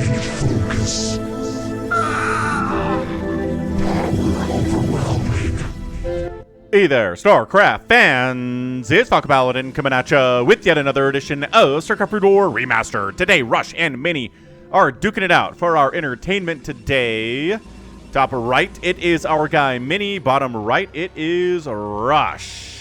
need focus. Power overwhelming. Hey there, StarCraft fans! It's Paladin coming at ya with yet another edition of StarCraft Brood War Remastered. Today, Rush and Mini are duking it out for our entertainment today. Top right, it is our guy Mini. Bottom right, it is Rush.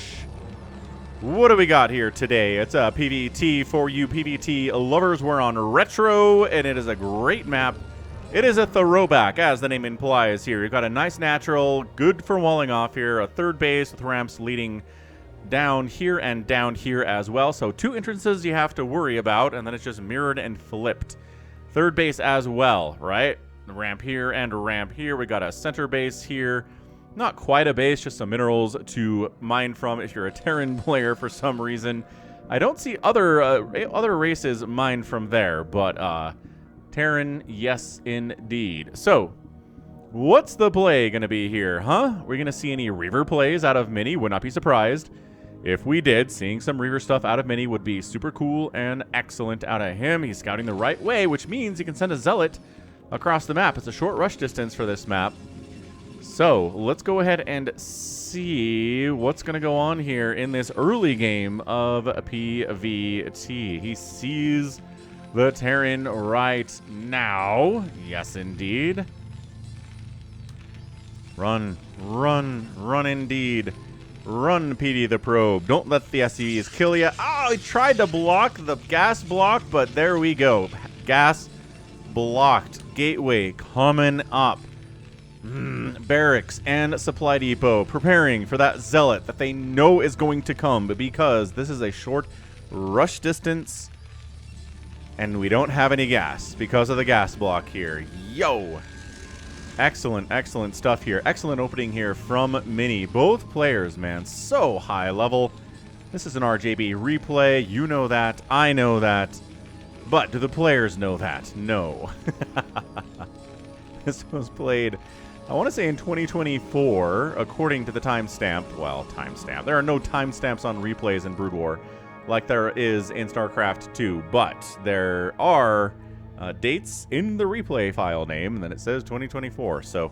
What do we got here today? It's a PvT for you PvT lovers. We're on Retro, and it is a great map. It is a throwback, as the name implies here. You've got a nice natural, good for walling off here, a third base with ramps leading down here and down here as well. So 2 entrances you have to worry about, and then it's just mirrored and flipped. Third base as well, right? Ramp here and ramp here. We got a center base here. Not quite a base, just some minerals to mine from if you're a Terran player for some reason. I don't see other races mined from there, but Terran, yes indeed. So, what's the play going to be here, huh? We're going to see any Reaver plays out of Mini? Would not be surprised if we did. Seeing some Reaver stuff out of Mini would be super cool and excellent out of him. He's scouting the right way, which means he can send a Zealot across the map. It's a short rush distance for this map. So, let's go ahead and see what's going to go on here in this early game of PvT. He sees the Terran right now. Yes, indeed. Run, run, run indeed. Run, PD the Probe. Don't let the SCVs kill you. Oh, he tried to block the gas block, but there we go. Gas blocked. Gateway coming up. Barracks and supply depot preparing for that Zealot that they know is going to come, but because this is a short rush distance and we don't have any gas because of the gas block here. Yo! Excellent, excellent stuff here. Excellent opening here from Mini. Both players, man, so high level. This is an RJB replay. You know that. I know that. But do the players know that? No. This was played, I want to say in 2024, according to the timestamp. Well, timestamp. There are no timestamps on replays in Brood War like there is in StarCraft 2, but there are dates in the replay file name, and then it says 2024. So,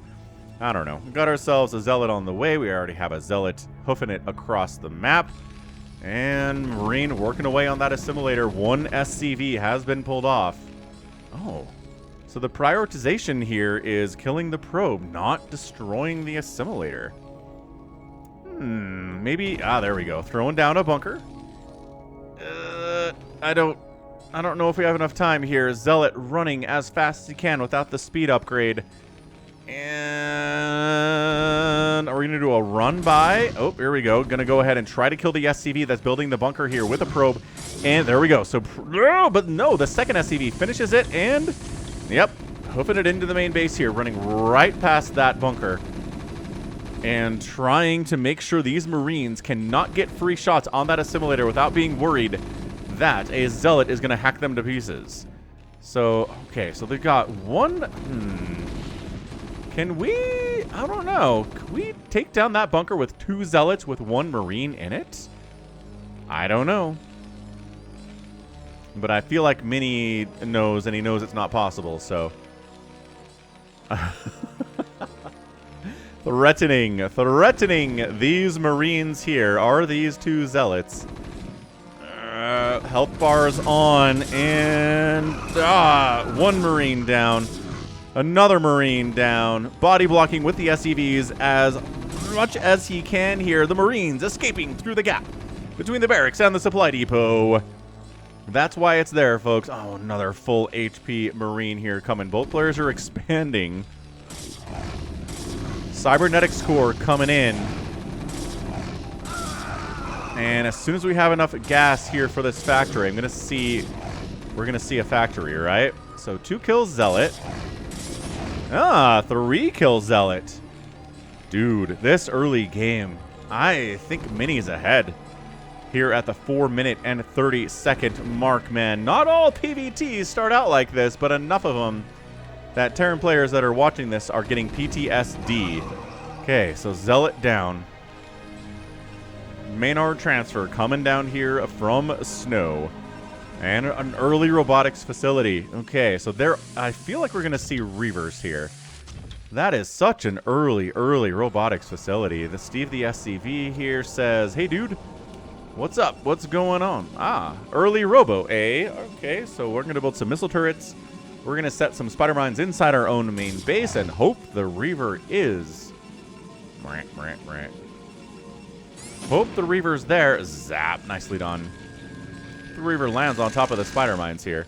I don't know. We got ourselves a Zealot on the way. We already have a Zealot hoofing it across the map. And Marine working away on that assimilator. One SCV has been pulled off. Oh. So the prioritization here is killing the probe, not destroying the assimilator. Maybe... there we go. Throwing down a bunker. I don't know if we have enough time here. Zealot running as fast as he can without the speed upgrade. And are we going to do a run by? Oh, here we go. Going to go ahead and try to kill the SCV that's building the bunker here with a probe. And there we go. So, but no, the second SCV finishes it and... Yep, hoofing it into the main base here, running right past that bunker. And trying to make sure these Marines cannot get free shots on that assimilator without being worried that a Zealot is going to hack them to pieces. So, okay, so they've got one... Can we... I don't know. Can we take down that bunker with 2 Zealots with 1 Marine in it? I don't know. But I feel like Mini knows, and he knows it's not possible, so... Threatening these Marines here are these 2 Zealots. Health bars on, and... 1 Marine down. Another Marine down. Body blocking with the SCVs as much as he can here. The Marines escaping through the gap between the barracks and the supply depot. That's why it's there, folks. Oh, another full HP Marine here coming. Both players are expanding. Cybernetics core coming in. And as soon as we have enough gas here for this factory, we're going to see a factory, right? So 2 kills Zealot. 3 kills Zealot. Dude, this early game, I think Mini's ahead. Here at the 4-minute and 30-second mark, man. Not all PvTs start out like this, but enough of them that Terran players that are watching this are getting PTSD. Okay, so Zealot down. Maynard transfer coming down here from Snow. And an early robotics facility. Okay, so there, I feel like we're going to see Reavers here. That is such an early robotics facility. The Steve the SCV here says, hey dude, what's up? What's going on? Ah, early robo, eh? Okay, so we're going to build some missile turrets. We're going to set some spider mines inside our own main base and hope the Reaver is... Hope the Reaver's there. Zap, nicely done. The Reaver lands on top of the spider mines here.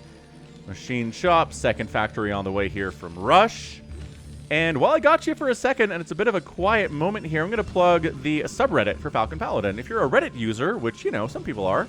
Machine shop, second factory on the way here from Rush. And while I got you for a second, and it's a bit of a quiet moment here, I'm going to plug the subreddit for Falcon Paladin. If you're a Reddit user, which, you know, some people are,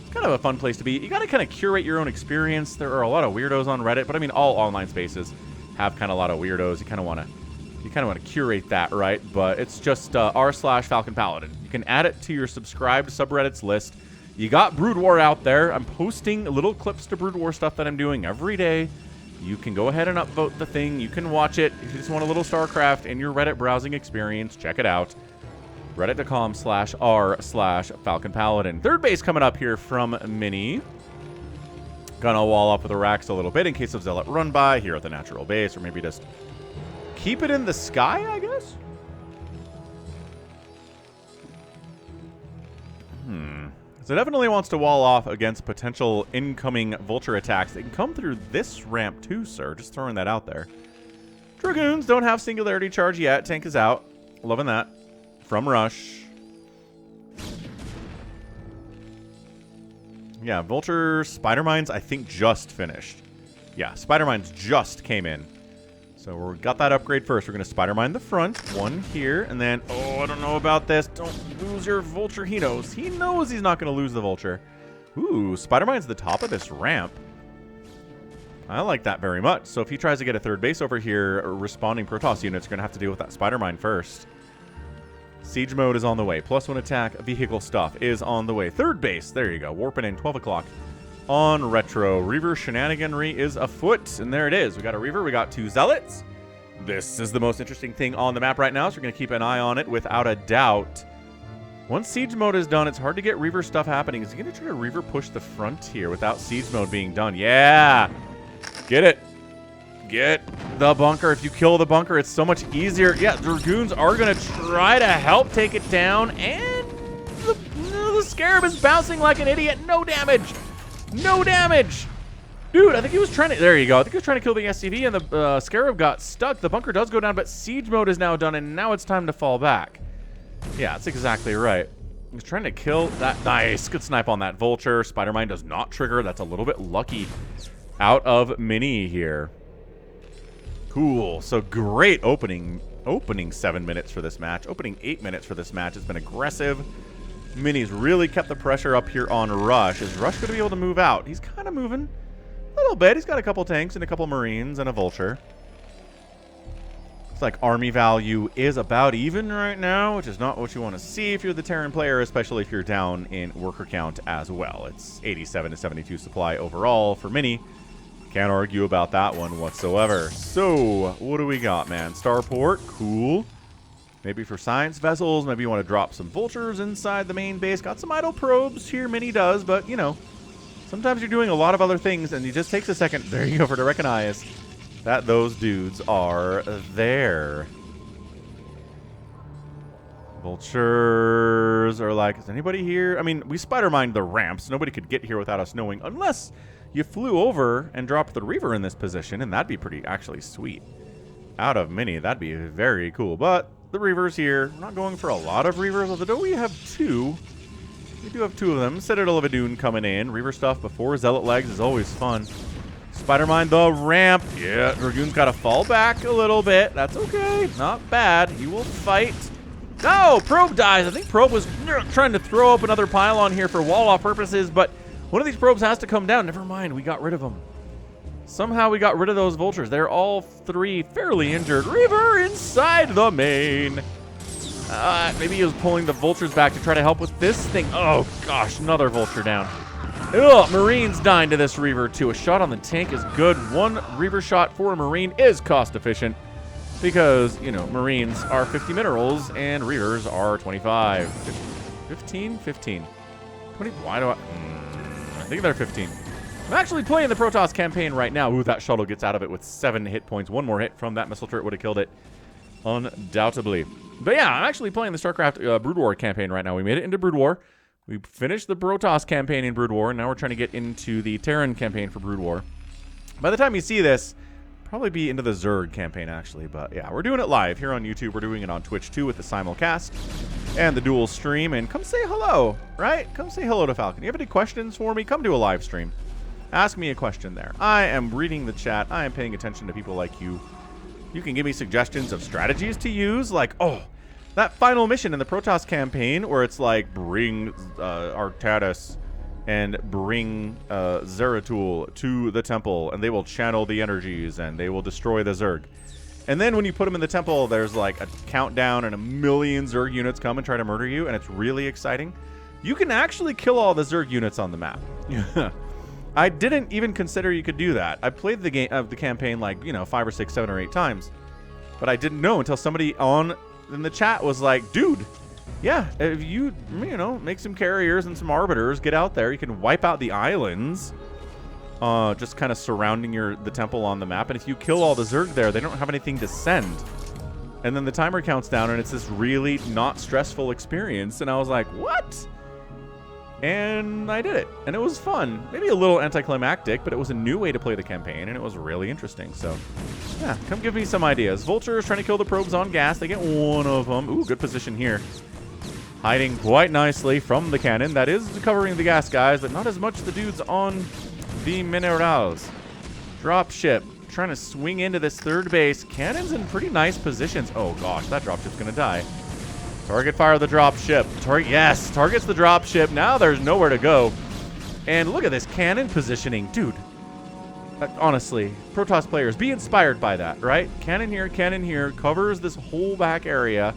it's kind of a fun place to be. You got to kind of curate your own experience. There are a lot of weirdos on Reddit, but I mean, all online spaces have kind of a lot of weirdos. You kind of want to curate that, right? But it's just r/Falcon Paladin. You can add it to your subscribed subreddits list. You got Brood War out there. I'm posting little clips to Brood War stuff that I'm doing every day. You can go ahead and upvote the thing. You can watch it. If you just want a little StarCraft in your Reddit browsing experience, check it out. Reddit.com/r/Falcon Paladin. Third base coming up here from Mini. Gonna wall up with the racks a little bit in case of Zealot run by here at the natural base, or maybe just keep it in the sky, I guess? So it definitely wants to wall off against potential incoming vulture attacks. They can come through this ramp too, sir. Just throwing that out there. Dragoons don't have singularity charge yet. Tank is out. Loving that. From Rush. Yeah, vulture spider mines I think just finished. Yeah, spider mines just came in. So we got that upgrade first. We're going to spider mine the front. One here. And then, oh, I don't know about this. Don't lose your vulture. He knows. He knows he's not going to lose the vulture. Ooh, spider mine's the top of this ramp. I like that very much. So if he tries to get a third base over here, responding Protoss units are going to have to deal with that spider mine first. Siege mode is on the way. +1 attack. Vehicle stuff is on the way. Third base. There you go. Warping in 12 o'clock. On retro, Reaver shenaniganry is afoot, and there it is. We got a Reaver, we got 2 Zealots. This is the most interesting thing on the map right now, so we're going to keep an eye on it without a doubt. Once siege mode is done, it's hard to get Reaver stuff happening. Is he going to try to Reaver push the front here without siege mode being done? Yeah! Get it. Get the bunker. If you kill the bunker, it's so much easier. Yeah, Dragoons are going to try to help take it down, and the Scarab is bouncing like an idiot. No damage. No damage! Dude, I think he was trying to... There you go. I think he was trying to kill the SCV, and the Scarab got stuck. The bunker does go down, but siege mode is now done, and now it's time to fall back. Yeah, that's exactly right. He was trying to kill that. Nice. Good snipe on that vulture. Spider Mine does not trigger. That's a little bit lucky out of Mini here. Cool. So great opening 7 minutes for this match. Opening 8 minutes for this match has been aggressive. Mini's really kept the pressure up here on Rush. Is Rush going to be able to move out? He's kind of moving a little bit. He's got a couple tanks and a couple Marines and a Vulture. Looks like army value is about even right now, which is not what you want to see if you're the Terran player, especially if you're down in worker count as well. It's 87 to 72 supply overall for Mini. Can't argue about that one whatsoever. So, what do we got, man? Starport, cool. Maybe for science vessels, maybe you want to drop some vultures inside the main base. Got some idle probes here, Mini does, but, you know, sometimes you're doing a lot of other things, and it just takes a second, there you go, to recognize that those dudes are there. Vultures are like, is anybody here? I mean, we spider mined the ramps. Nobody could get here without us knowing, unless you flew over and dropped the Reaver in this position, and that'd be pretty actually sweet. Out of Mini, that'd be very cool, but the Reavers here. We're not going for a lot of Reavers, although we have 2. We do have 2 of them. Citadel of Adun coming in. Reaver stuff before Zealot legs is always fun. Spider Mine the ramp. Yeah, Dragoon's got to fall back a little bit. That's okay. Not bad. He will fight. No, Probe dies. I think Probe was trying to throw up another pylon here for wall-off purposes, but one of these probes has to come down. Never mind. We got rid of them. Somehow we got rid of those vultures. They're all 3 fairly injured. Reaver inside the main. Maybe he was pulling the vultures back to try to help with this thing. Oh, gosh. Another vulture down. Ugh, Marines dying to this Reaver, too. A shot on the tank is good. 1 Reaver shot for a Marine is cost efficient because, you know, Marines are 50 minerals and Reavers are 25. 15? 15. 20? Why do I think they're 15. I'm actually playing the Protoss campaign right now. Ooh, that shuttle gets out of it with 7 hit points. One more hit from that missile turret would have killed it. Undoubtedly. But yeah, I'm actually playing the StarCraft Brood War campaign right now. We made it into Brood War. We finished the Protoss campaign in Brood War, and now we're trying to get into the Terran campaign for Brood War. By the time you see this, probably be into the Zerg campaign, actually. But yeah, we're doing it live here on YouTube. We're doing it on Twitch, too, with the simulcast and the dual stream. And come say hello, right? Come say hello to Falcon. You have any questions for me? Come do a live stream. Ask me a question there. I am reading the chat. I am paying attention to people like you. You can give me suggestions of strategies to use. Like, oh, that final mission in the Protoss campaign where it's like, bring Artatus and bring Zeratul to the temple, and they will channel the energies, and they will destroy the Zerg. And then when you put them in the temple, there's like a countdown, and 1,000,000 Zerg units come and try to murder you, and it's really exciting. You can actually kill all the Zerg units on the map. I didn't even consider you could do that. I played the game of the campaign like, 5 or 6, 7 or 8 times. But I didn't know until somebody in the chat was like, dude, yeah, if you make some carriers and some arbiters, get out there, you can wipe out the islands just kind of surrounding the temple on the map. And if you kill all the Zerg there, they don't have anything to send. And then the timer counts down, and it's this really not stressful experience. And I was like, what? And I did it, and it was fun. Maybe a little anticlimactic, but it was a new way to play the campaign, and it was really interesting. So, yeah, come give me some ideas. Vultures trying to kill the probes on gas. They get one of them. Ooh, good position here. Hiding quite nicely from the cannon. That is covering the gas guys, but not as much the dudes on the minerals. Drop ship. Trying to swing into this third base. Cannon's in pretty nice positions. Oh, gosh, that drop ship's going to die. Target fire the drop ship. Yes, targets the drop ship. Now there's nowhere to go. And look at this cannon positioning. Dude, honestly, Protoss players, be inspired by that, right? Cannon here, covers this whole back area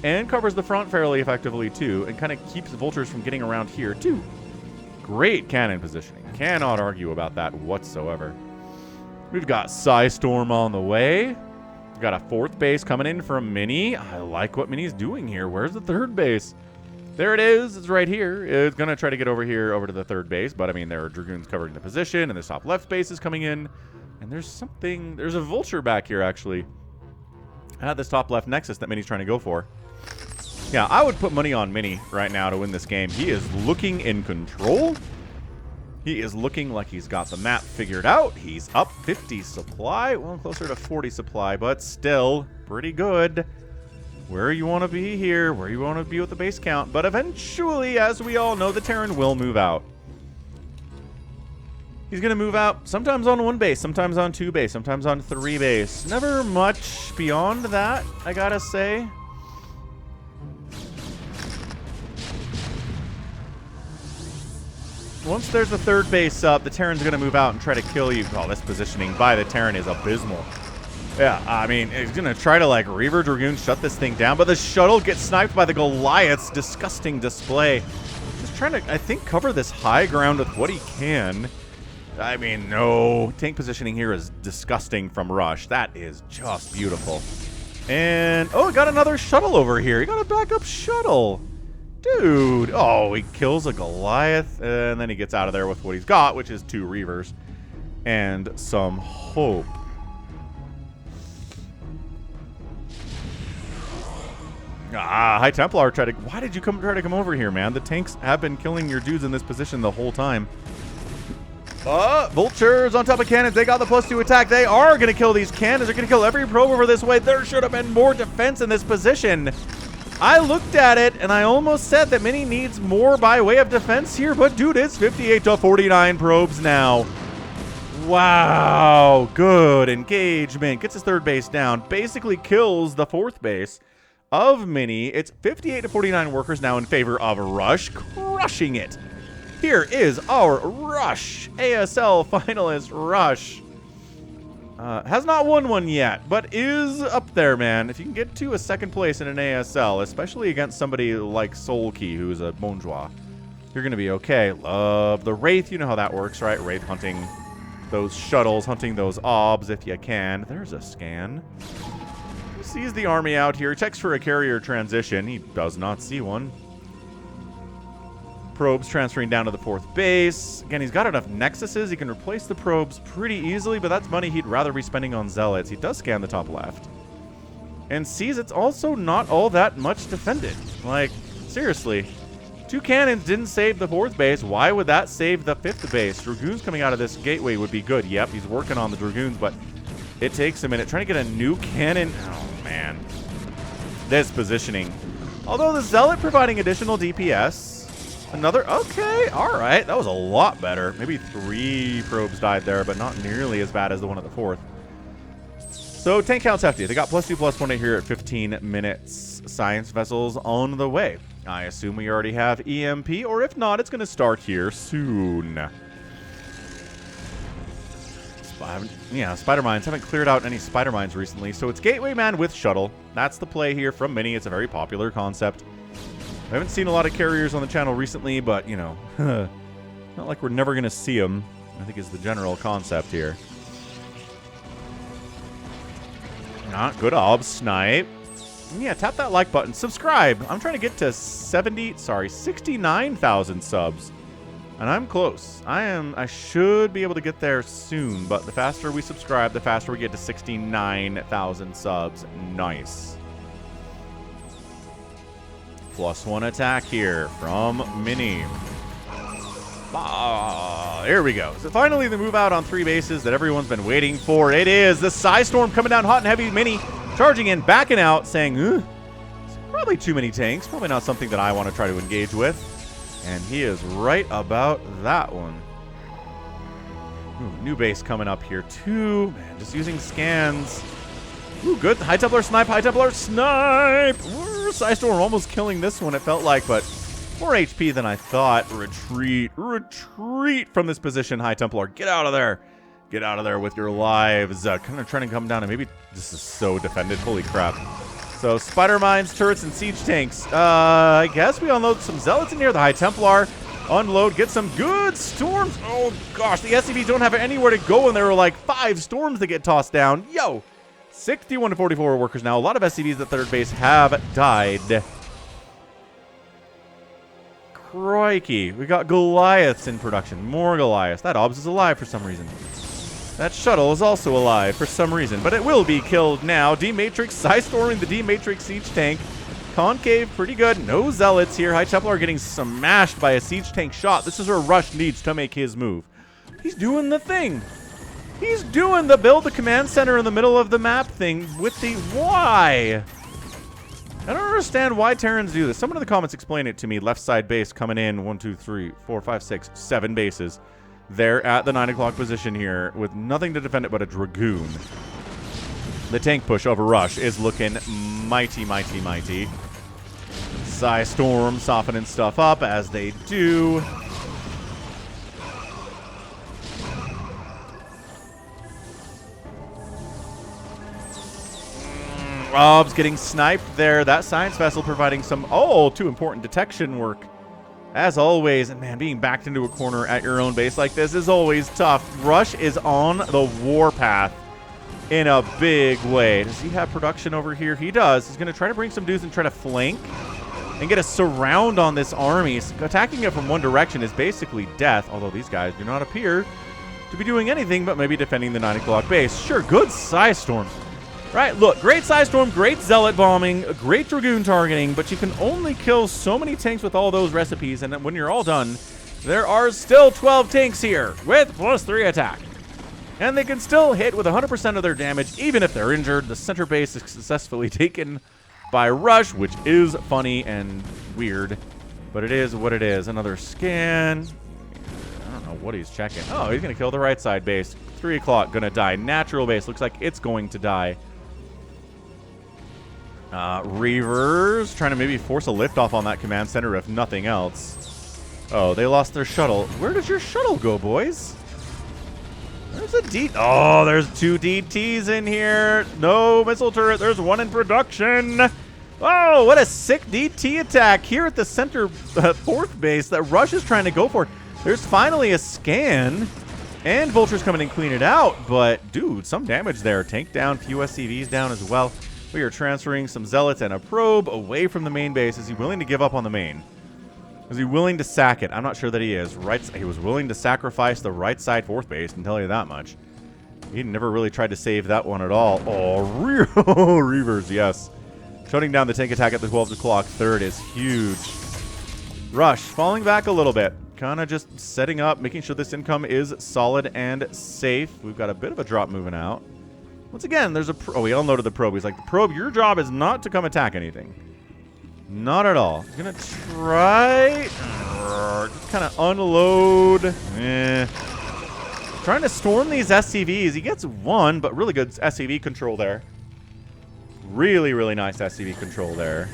and covers the front fairly effectively, too, and kind of keeps vultures from getting around here, too. Great cannon positioning. Cannot argue about that whatsoever. We've got Psystorm on the way. Got a 4th base coming in from Mini. I like what Mini's doing here. Where's the 3rd base? There it is. It's right here. It's going to try to get over here, over to the 3rd base. But, I mean, there are Dragoons covering the position. And the top left base is coming in. And there's a Vulture back here, actually. At this top left nexus that Mini's trying to go for. Yeah, I would put money on Mini right now to win this game. He is looking in control. He is looking like he's got the map figured out. He's up 50 supply. Well, closer to 40 supply, but still pretty good. Where you want to be here, where you want to be with the base count. But eventually, as we all know, the Terran will move out. He's going to move out sometimes on 1 base, sometimes on 2 base, sometimes on 3 base. Never much beyond that, I gotta say. Once there's a 3rd base up, the Terran's going to move out and try to kill you. Oh, this positioning by the Terran is abysmal. Yeah, I mean, he's going to try to, like, Reaver Dragoon shut this thing down, but the shuttle gets sniped by the Goliaths. Disgusting display. Just trying to, I think, cover this high ground with what he can. I mean, no. Tank positioning here is disgusting from Rush. That is just beautiful. And, oh, got another shuttle over here. He got a backup shuttle. Dude. Oh, he kills a Goliath, and then he gets out of there with what he's got, which is 2 Reavers and some hope. Ah, High Templar tried to... Why did you try to come over here, man? The tanks have been killing your dudes in this position the whole time. Vultures on top of cannons. They got the +2 attack. They are going to kill these cannons. They're going to kill every probe over this way. There should have been more defense in this position. I looked at it, and I almost said that Mini needs more by way of defense here, but dude, it's 58 to 49 probes now. Wow, good engagement. Gets his 3rd base down. Basically kills the 4th base of Mini. It's 58 to 49 workers now in favor of Rush, crushing it. Here is our Rush, ASL finalist Rush. Has not won one yet, but is up there, man. If you can get to a 2nd place in an ASL, especially against somebody like Solkey, who's a Bonjour, you're going to be okay. Love the Wraith. You know how that works, right? Wraith hunting those shuttles, hunting those obs if you can. There's a scan. He sees the army out here. Checks for a carrier transition. He does not see one. probes transferring down to the 4th base. Again, he's got enough nexuses. He can replace the probes pretty easily, but that's money he'd rather be spending on zealots. He does scan the top left. And sees it's also not all that much defended. Like, seriously. 2 cannons didn't save the 4th base. Why would that save the 5th base? Dragoons coming out of this gateway would be good. Yep, he's working on the Dragoons, but it takes a minute. Trying to get a new cannon. Oh, man. This positioning. Although the Zealot providing additional DPS. Another. Okay, all right. That was a lot better. Maybe 3 probes died there, but not nearly as bad as the one at the 4th. So tank count's hefty. They got +2/+1 here at 15 minutes. Science vessels on the way. I assume we already have EMP, or if not, it's going to start here soon. Yeah, spider mines. Haven't cleared out any spider mines recently, so it's Gateway Man with shuttle. That's the play here from Mini. It's a very popular concept. I haven't seen a lot of carriers on the channel recently, but, you know, not like we're never going to see them, I think is the general concept here. Not good obs. Snipe. Yeah, tap that like button. Subscribe. I'm trying to get to 69,000 subs. And I'm close. I should be able to get there soon, but the faster we subscribe, the faster we get to 69,000 subs. Nice. +1 attack here from Mini. Here we go. So finally the move out on 3 bases that everyone's been waiting for. It is the Psystorm coming down hot and heavy. Mini charging in, backing out, saying, it's probably too many tanks. Probably not something that I want to try to engage with. And he is right about that one. Ooh, new base coming up here too. Man, just using scans. Ooh, good. High Templar snipe, High Templar snipe. Psystorm almost killing this one, it felt like, but more HP than I thought. Retreat from this position, High Templar. Get out of there. Get out of there with your lives. Kind of trying to come down, and maybe this is so defended. Holy crap. So, spider mines, turrets, and siege tanks. I guess we unload some zealots in here. The High Templar. Unload, get some good storms. Oh, gosh. The SCVs don't have anywhere to go, and there were like 5 storms that get tossed down. Yo. 61 to 44 workers now. A lot of SCVs at 3rd base have died. Crikey. We got Goliaths in production. More Goliaths. That obs is alive for some reason. That shuttle is also alive for some reason, but it will be killed now. D-Matrix Psystorming the D-Matrix siege tank. Concave, pretty good. No zealots here. High Templar getting smashed by a siege tank shot. This is where Rush needs to make his move. He's doing the thing. He's doing the build the command center in the middle of the map thing with the why. I don't understand why Terrans do this. Someone in the comments explain it to me. Left side base coming in. 1, 2, 3, 4, 5, 6, 7 bases. They're at the 9 o'clock position here with nothing to defend it but a Dragoon. The tank push over Rush is looking mighty, mighty, mighty. Psystorm softening stuff up as they do. Rob's getting sniped there. That science vessel providing some, too important detection work. As always, and man, being backed into a corner at your own base like this is always tough. Rush is on the warpath in a big way. Does he have production over here? He does. He's going to try to bring some dudes and try to flank and get a surround on this army. Attacking it from one direction is basically death, although these guys do not appear to be doing anything but maybe defending the 9 o'clock base. Sure, good Psystorm. Right, look, great Psystorm, great Zealot bombing, great Dragoon targeting, but you can only kill so many tanks with all those recipes, and then when you're all done, there are still 12 tanks here with +3 attack. And they can still hit with 100% of their damage, even if they're injured. The center base is successfully taken by Rush, which is funny and weird, but it is what it is. Another scan. I don't know what he's checking. Oh, he's going to kill the right side base. 3 o'clock, going to die. Natural base, looks like it's going to die. Reavers trying to maybe force a liftoff on that command center if nothing else. Oh, they lost their shuttle. Where does your shuttle go, boys? There's a D. Oh, there's 2 DTs in here. No missile turret. There's 1 in production. Oh, what a sick DT attack here at the center 4th base that Rush is trying to go for. There's finally a scan. And Vulture's coming and clean it out. But, dude, some damage there. Tank down, few SCVs down as well. We are transferring some Zealots and a probe away from the main base. Is he willing to give up on the main? Is he willing to sack it? I'm not sure that he is. He was willing to sacrifice the right side fourth base, I can tell you that much. He never really tried to save that one at all. Oh, Reavers, yes. Shutting down the tank attack at the 12 o'clock third is huge. Rush, falling back a little bit. Kind of just setting up, making sure this income is solid and safe. We've got a bit of a drop moving out. Once again, there's a... Oh, we all noted the probe. He's like, the probe, your job is not to come attack anything. Not at all. He's going to try... Just kind of unload. Trying to storm these SCVs. He gets one, but really good SCV control there. Really, really nice SCV control there.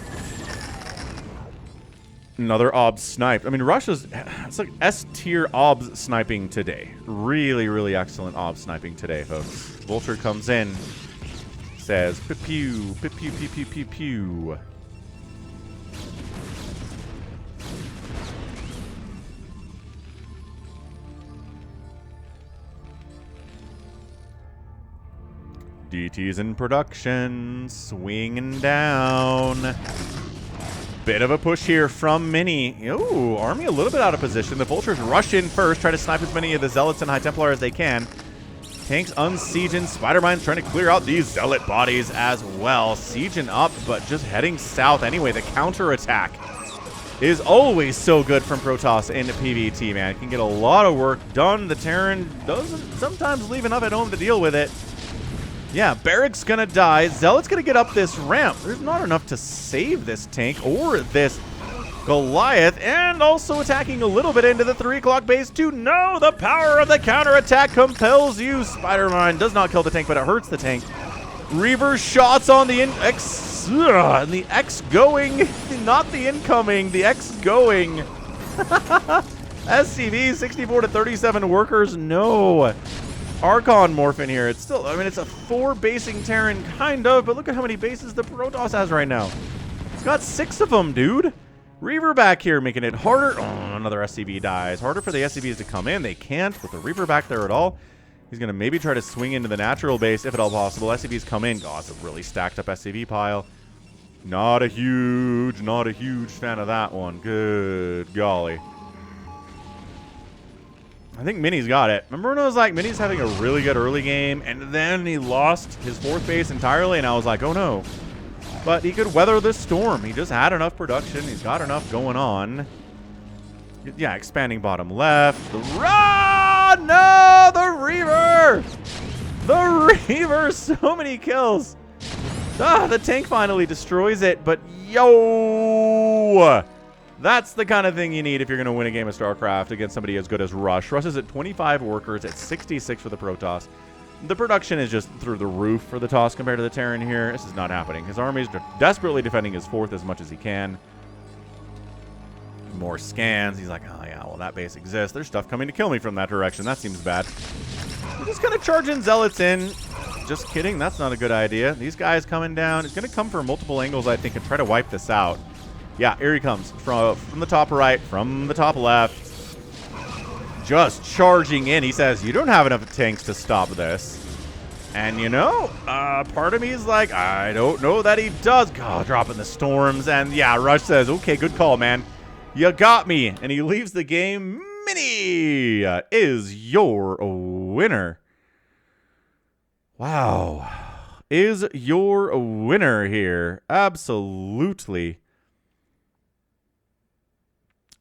Another obs sniped. I mean, Russia's... It's like S-tier obs sniping today. Really, really excellent obs sniping today, folks. Vulture comes in. Says, pew, pew, pew, pew, pew, pew, pew. DT's in production. Swinging down. Bit of a push here from Mini. Ooh, Army a little bit out of position. The Vultures rush in first, try to snipe as many of the Zealots and High Templar as they can. Tanks unsieging. Spider-Mine's trying to clear out these Zealot bodies as well. Sieging up, but just heading south anyway. The counter-attack is always so good from Protoss in PvT, man. It can get a lot of work done. The Terran doesn't sometimes leave enough at home to deal with it. Yeah, Barrack's gonna die. Zealot's gonna get up this ramp. There's not enough to save this tank or this Goliath, and also attacking a little bit into the 3 o'clock base too. No, the power of the counterattack compels you. Spider-Mine does not kill the tank, but it hurts the tank. Reaver shots on the and the X going, not the incoming, the X going. SCV 64 to 37 workers, no. Archon morph in here. It's still, I mean, it's a 4-basing Terran, kind of, but look at how many bases the Protoss has right now. It's got 6 of them, dude. Reaver back here making it harder. Oh, another SCV dies. Harder for the SCVs to come in. They can't with the Reaver back there at all. He's going to maybe try to swing into the natural base if at all possible. SCVs come in. God, it's a really stacked up SCV pile. Not a huge fan of that one. Good golly. I think Mini's got it. Remember when I was like, Mini's having a really good early game, and then he lost his 4th base entirely, and I was like, oh no. But he could weather this storm. He just had enough production. He's got enough going on. Yeah, expanding bottom left. Run! No! The Reaver! The Reaver! So many kills. Ah, the tank finally destroys it, but yo! That's the kind of thing you need if you're going to win a game of StarCraft against somebody as good as Rush. Rush is at 25 workers, at 66 for the Protoss. The production is just through the roof for the Toss compared to the Terran here. This is not happening. His army is desperately defending his 4th as much as he can. More scans. He's like, oh yeah, well that base exists. There's stuff coming to kill me from that direction. That seems bad. We're just going to charge in Zealots in. Just kidding. That's not a good idea. These guys coming down. He's going to come from multiple angles, I think, and try to wipe this out. Yeah, here he comes from the top right, from the top left. Just charging in. He says, you don't have enough tanks to stop this. And, you know, part of me is like, I don't know that he does. God, dropping the storms. And, yeah, Rush says, okay, good call, man. You got me. And he leaves the game. Mini is your winner. Wow. Is your winner here. Absolutely.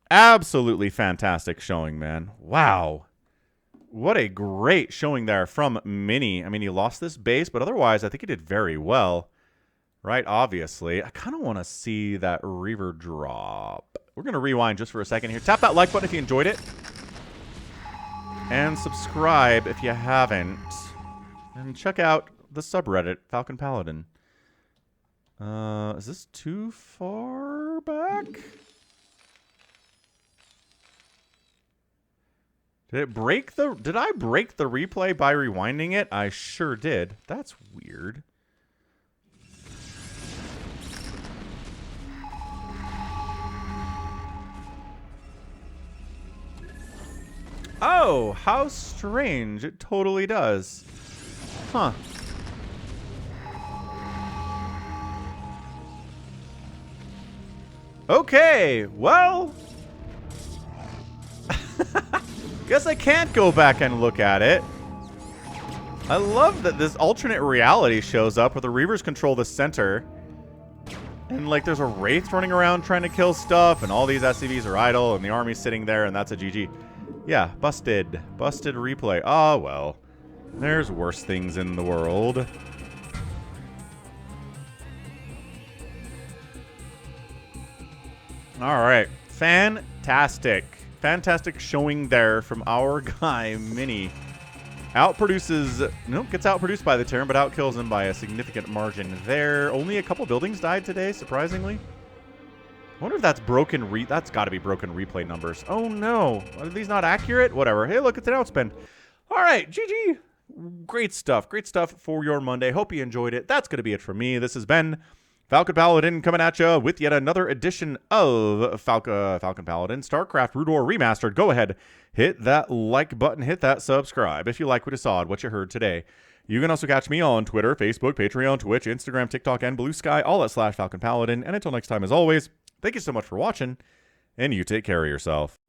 Absolutely fantastic showing, man. Wow. What a great showing there from Mini. I mean, he lost this base, but otherwise, I think he did very well. Right, obviously. I kind of want to see that Reaver drop. We're going to rewind just for a second here. Tap that like button if you enjoyed it. And subscribe if you haven't. And check out the subreddit, Falcon Paladin. Is this too far back? Did I break the replay by rewinding it? I sure did. That's weird. Oh, how strange. It totally does. Huh. Okay, well, Guess I can't go back and look at it. I love that this alternate reality shows up where the Reavers control the center. And, like, there's a Wraith running around trying to kill stuff, and all these SCVs are idle, and the army's sitting there, and that's a GG. Yeah, busted. Busted replay. Oh, well. There's worse things in the world. All right. Fantastic. Fantastic showing there from our guy, Mini. Outproduces, nope, gets outproduced by the Terran, but outkills him by a significant margin there. Only a couple buildings died today, surprisingly. I wonder if that's broken, that's got to be broken replay numbers. Oh no, are these not accurate? Whatever. Hey, look, it's an outspend. All right, GG. Great stuff for your Monday. Hope you enjoyed it. That's going to be it from me. This has been Falcon Paladin coming at you with yet another edition of Falcon Paladin StarCraft Brood War Remastered. Go ahead, hit that like button, hit that subscribe if you like what you saw and what you heard today. You can also catch me on Twitter, Facebook, Patreon, Twitch, Instagram, TikTok, and Blue Sky, all at /Falcon Paladin. And until next time, as always, thank you so much for watching, and you take care of yourself.